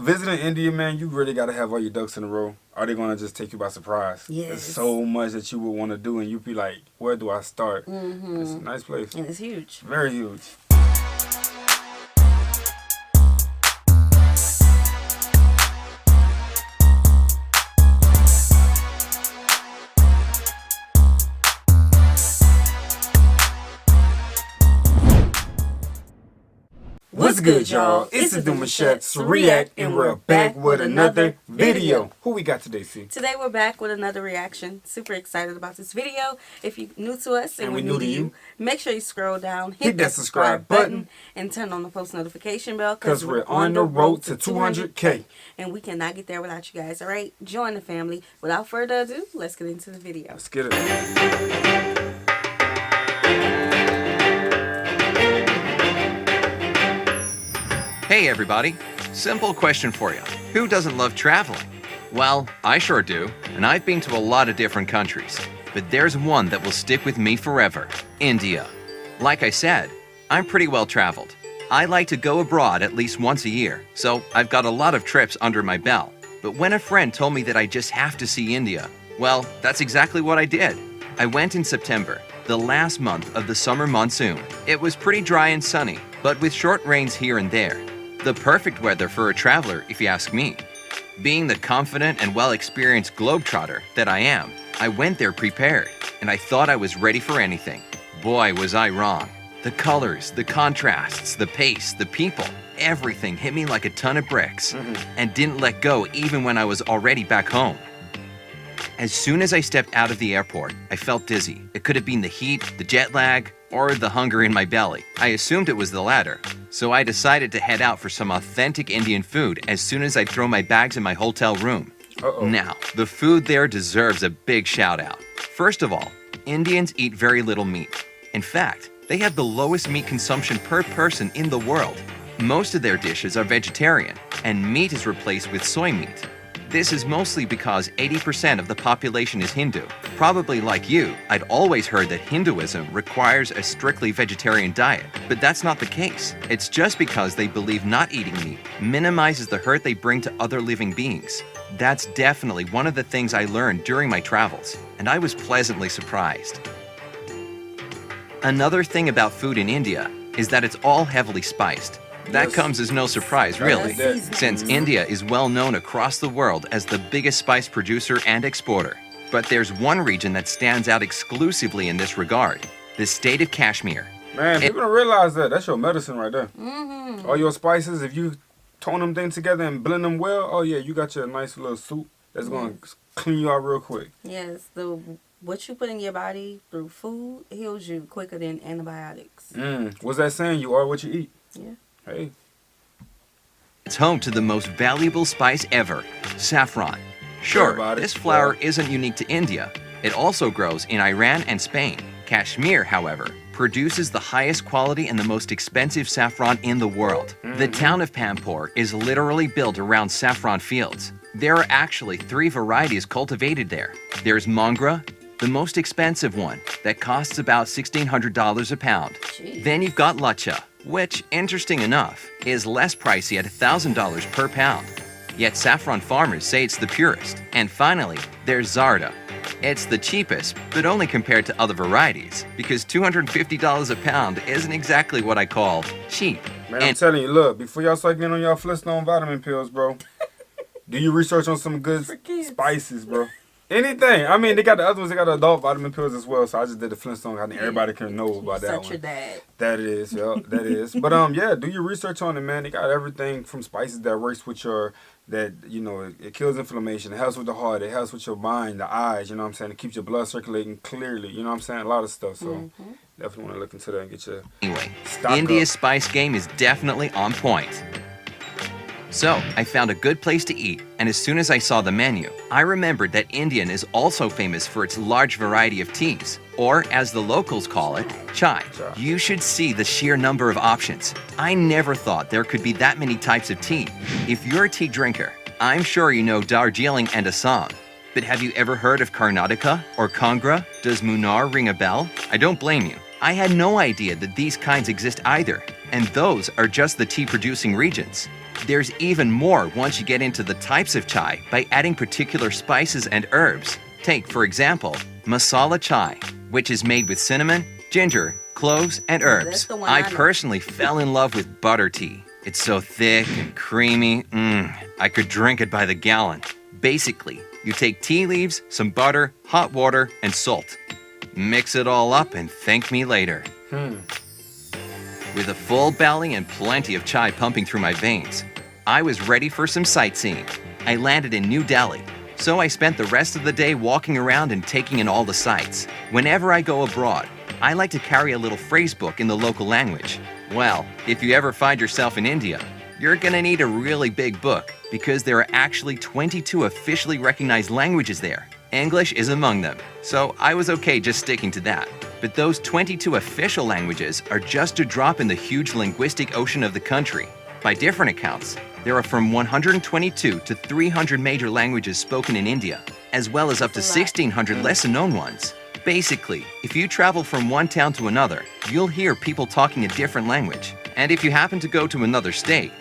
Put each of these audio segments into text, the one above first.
visiting India, man, you really got to have all your ducks in a row. Are they going to just take you by surprise? Yes. There's so much that you would want to do, and you'd be like, where do I start? Mm-hmm. It's a nice place. And it's huge. Very huge. What's good, y'all? It's the Demouchets REACT, and we're back with another video. Who we got today, C? Today we're back with another reaction. Super excited about this video. If you're new to us and we're new to you, make sure you scroll down, hit that subscribe button, and turn on the post notification bell because we're on the road to 200K. And we cannot get there without you guys, all right? Join the family. Without further ado, let's get into the video. Let's get it. Hey everybody, simple question for you. Who doesn't love traveling? Well, I sure do, and I've been to a lot of different countries. But there's one that will stick with me forever, India. Like I said, I'm pretty well traveled. I like to go abroad at least once a year, so I've got a lot of trips under my belt. But when a friend told me that I just have to see India, well, that's exactly what I did. I went in September, the last month of the summer monsoon. It was pretty dry and sunny, but with short rains here and there. The perfect weather for a traveler, if you ask me. Being the confident and well-experienced globetrotter that I am, I went there prepared, and I thought I was ready for anything. Boy, was I wrong. The colors, the contrasts, the pace, the people, everything hit me like a ton of bricks, and didn't let go even when I was already back home. As soon as I stepped out of the airport, I felt dizzy. It could have been the heat, the jet lag, or the hunger in my belly. I assumed it was the latter, so I decided to head out for some authentic Indian food as soon as I'd throw my bags in my hotel room. Now, the food there deserves a big shout out. First of all, Indians eat very little meat. In fact, they have the lowest meat consumption per person in the world. Most of their dishes are vegetarian, and meat is replaced with soy meat. This is mostly because 80% of the population is Hindu. Probably like you, I'd always heard that Hinduism requires a strictly vegetarian diet, but that's not the case. It's just because they believe not eating meat minimizes the hurt they bring to other living beings. That's definitely one of the things I learned during my travels, and I was pleasantly surprised. Another thing about food in India is that it's all heavily spiced. That comes as no surprise, really, since India is well known across the world as the biggest spice producer and exporter. But there's one region that stands out exclusively in this regard, the state of Kashmir. Man, people don't realize that. That's your medicine right there. All your spices, if you tone them things together and blend them well, oh yeah, you got your nice little soup that's going to clean you out real quick. Yes, what you put in your body through food heals you quicker than antibiotics. What's that saying? You are what you eat. Yeah. Hey. It's home to the most valuable spice ever, saffron. Sure, this flower isn't unique to India. It also grows in Iran and Spain. Kashmir, however, produces the highest quality and the most expensive saffron in the world. The town of Pampore is literally built around saffron fields. There are actually 3 varieties cultivated there. There's Mongra, the most expensive one, that costs about $1,600 a pound. Then you've got Lacha, which, interesting enough, is less pricey at $1,000 per pound. Yet saffron farmers say it's the purest. And finally, there's Zarda. It's the cheapest, but only compared to other varieties, because $250 a pound isn't exactly what I call cheap. Man, I'm telling you, look, before y'all start getting on y'all Flintstone vitamin pills, bro, do your research on some good spices, bro. Anything. I mean, they got the other ones. They got the adult vitamin pills as well. So I just did the Flintstone. I think everybody can know about that one. Such your dad. That is, yeah, that is. But yeah, do your research on it, man. They got everything from spices that works with your, it kills inflammation. It helps with the heart. It helps with your mind, the eyes. You know what I'm saying? It keeps your blood circulating clearly. You know what I'm saying? A lot of stuff. So definitely want to look into that and get your India's spice game is definitely on point. So, I found a good place to eat, and as soon as I saw the menu, I remembered that Indian is also famous for its large variety of teas, or as the locals call it, chai. You should see the sheer number of options. I never thought there could be that many types of tea. If you're a tea drinker, I'm sure you know Darjeeling and Assam. But have you ever heard of Karnataka or Kangra? Does Munnar ring a bell? I don't blame you. I had no idea that these kinds exist either, and those are just the tea-producing regions. There's even more once you get into the types of chai by adding particular spices and herbs. Take, for example, masala chai, which is made with cinnamon, ginger, cloves, and That's herbs. the one I I know. personally fell in love with butter tea. It's so thick and creamy, I could drink it by the gallon. Basically, you take tea leaves, some butter, hot water, and salt. Mix it all up and thank me later. With a full belly and plenty of chai pumping through my veins, I was ready for some sightseeing. I landed in New Delhi, so I spent the rest of the day walking around and taking in all the sights. Whenever I go abroad, I like to carry a little phrase book in the local language. Well, if you ever find yourself in India, you're gonna need a really big book because there are actually 22 officially recognized languages there. English is among them, so I was okay just sticking to that. But those 22 official languages are just a drop in the huge linguistic ocean of the country. By different accounts, there are from 122 to 300 major languages spoken in India, as well as up to 1,600 lesser-known ones. Basically, if you travel from one town to another, you'll hear people talking a different language. And if you happen to go to another state,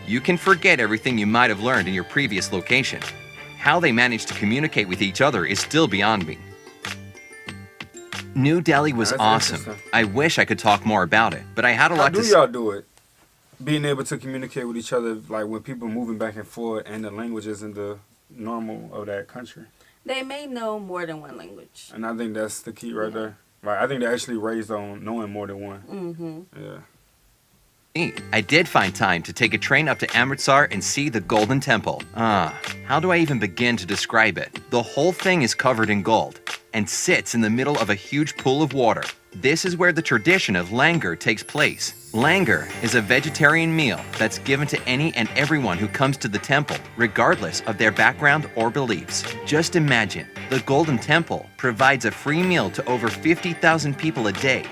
you can forget everything you might have learned in your previous location. How they manage to communicate with each other is still beyond me. New Delhi was That's awesome. interesting. I wish I could talk more about it, but I had a How lot do to y'all do it? Being able to communicate with each other, like when people moving back and forth, and the languages and the normal of that country. They may know more than one language. And I think that's the key right there. Like I think they're actually raised on knowing more than one. Mm-hmm. Yeah. I did find time to take a train up to Amritsar and see the Golden Temple. How do I even begin to describe it? The whole thing is covered in gold and sits in the middle of a huge pool of water. This is where the tradition of Langar takes place. Langar is a vegetarian meal that's given to any and everyone who comes to the temple, regardless of their background or beliefs. Just imagine, the Golden Temple provides a free meal to over 50,000 people a day.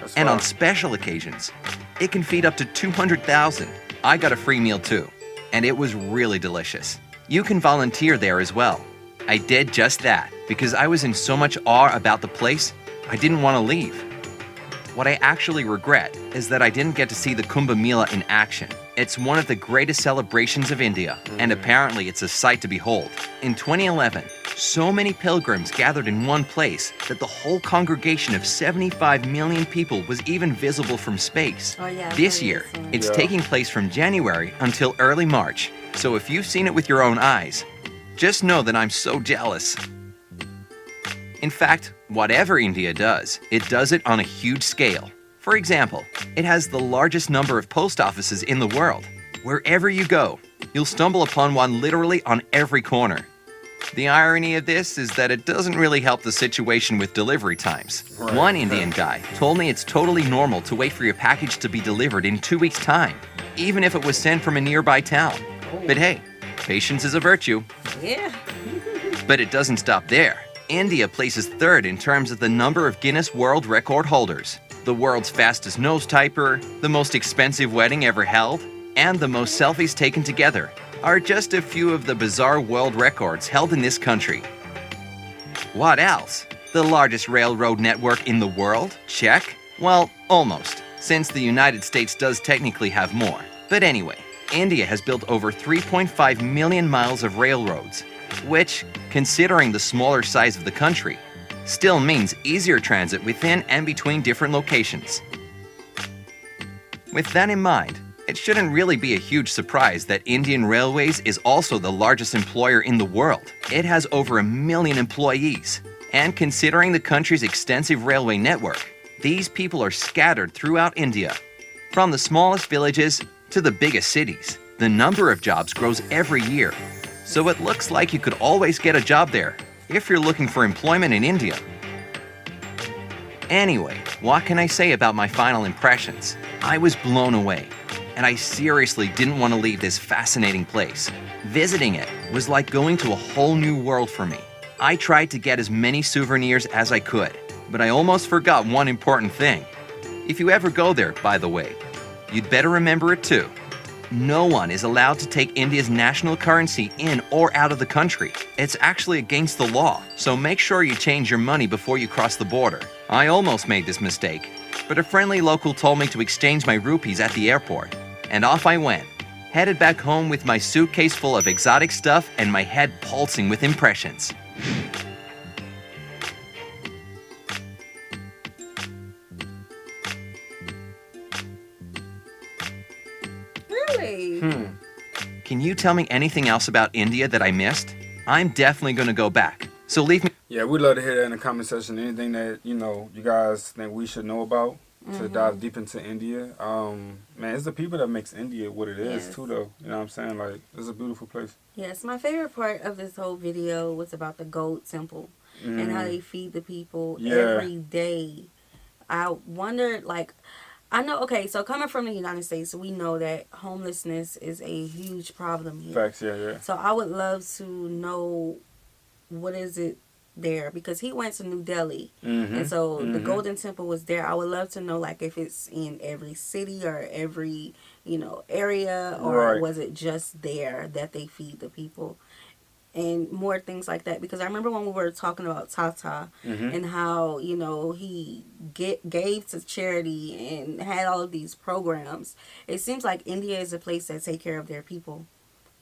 That's And on fine. special occasions, it can feed up to 200,000. I got a free meal too, and it was really delicious. You can volunteer there as well. I did just that because I was in so much awe about the place, I didn't want to leave. What I actually regret is that I didn't get to see the Kumbh Mela in action. It's one of the greatest celebrations of India, and apparently it's a sight to behold. In 2011, so many pilgrims gathered in one place that the whole congregation of 75 million people was even visible from space. Oh, yeah, This very year, excellent. it's Yeah. taking place from January until early March. So if you've seen it with your own eyes, just know that I'm so jealous. In fact, whatever India does, it does it on a huge scale. For example, it has the largest number of post offices in the world. Wherever you go, you'll stumble upon one literally on every corner. The irony of this is that it doesn't really help the situation with delivery times. Right. One Indian guy told me it's totally normal to wait for your package to be delivered in 2 weeks' time, even if it was sent from a nearby town. But hey, patience is a virtue. Yeah. But it doesn't stop there. India places third in terms of the number of Guinness World Record holders. The world's fastest nose typer, the most expensive wedding ever held, and the most selfies taken together are just a few of the bizarre world records held in this country. What else? The largest railroad network in the world? Check. Well, almost, since the United States does technically have more. But anyway, India has built over 3.5 million miles of railroads, which, considering the smaller size of the country, still means easier transit within and between different locations. With that in mind, it shouldn't really be a huge surprise that Indian Railways is also the largest employer in the world. It has over 1 million employees. And considering the country's extensive railway network, these people are scattered throughout India. From the smallest villages to the biggest cities, the number of jobs grows every year. So it looks like you could always get a job there if you're looking for employment in India. Anyway, what can I say about my final impressions? I was blown away, and I seriously didn't want to leave this fascinating place. Visiting it was like going to a whole new world for me. I tried to get as many souvenirs as I could, but I almost forgot one important thing. If you ever go there, by the way, you'd better remember it too. No one is allowed to take India's national currency in or out of the country. It's actually against the law, so make sure you change your money before you cross the border. I almost made this mistake, but a friendly local told me to exchange my rupees at the airport, and off I went, headed back home with my suitcase full of exotic stuff and my head pulsing with impressions. Really? Can you tell me anything else about India that I missed? I'm definitely going to go back. So leave me... Yeah, we'd love to hear that in the comment section. Anything that, you guys think we should know about to dive deep into India. Man, it's the people that makes India what it is, too, though. You know what I'm saying? Like, it's a beautiful place. Yes, my favorite part of this whole video was about the goat temple and how they feed the people every day. I wondered, like, I know, okay, so coming from the United States, we know that homelessness is a huge problem here. Facts, yeah. So I would love to know what is it there, because he went to New Delhi, and so the Golden Temple was there. I would love to know, like, if it's in every city or every, area, or was it just there that they feed the people, and more things like that. Because I remember when we were talking about Tata and how, he gave to charity and had all of these programs. It seems like India is a place that take care of their people.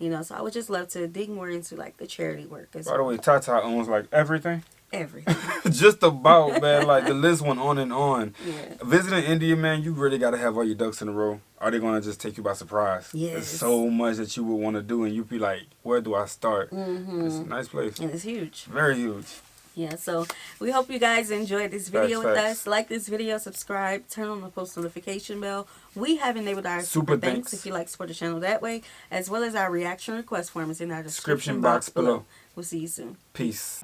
So I would just love to dig more into, like, the charity work as well. By the way, Tata owns, like, everything. Everything. Just about, man. Like, the list went on and on. Yeah. Visiting India, man, you really got to have all your ducks in a row. Are they going to just take you by surprise? Yes. There's so much that you would want to do, and you'd be like, where do I start? It's a nice place. And it's huge. Very huge. Yeah, so we hope you guys enjoyed this video with us. Like this video, subscribe, turn on the post notification bell. We have enabled our super thanks if you like to support the channel that way, as well as our reaction request form is in our description box below. We'll see you soon. Peace.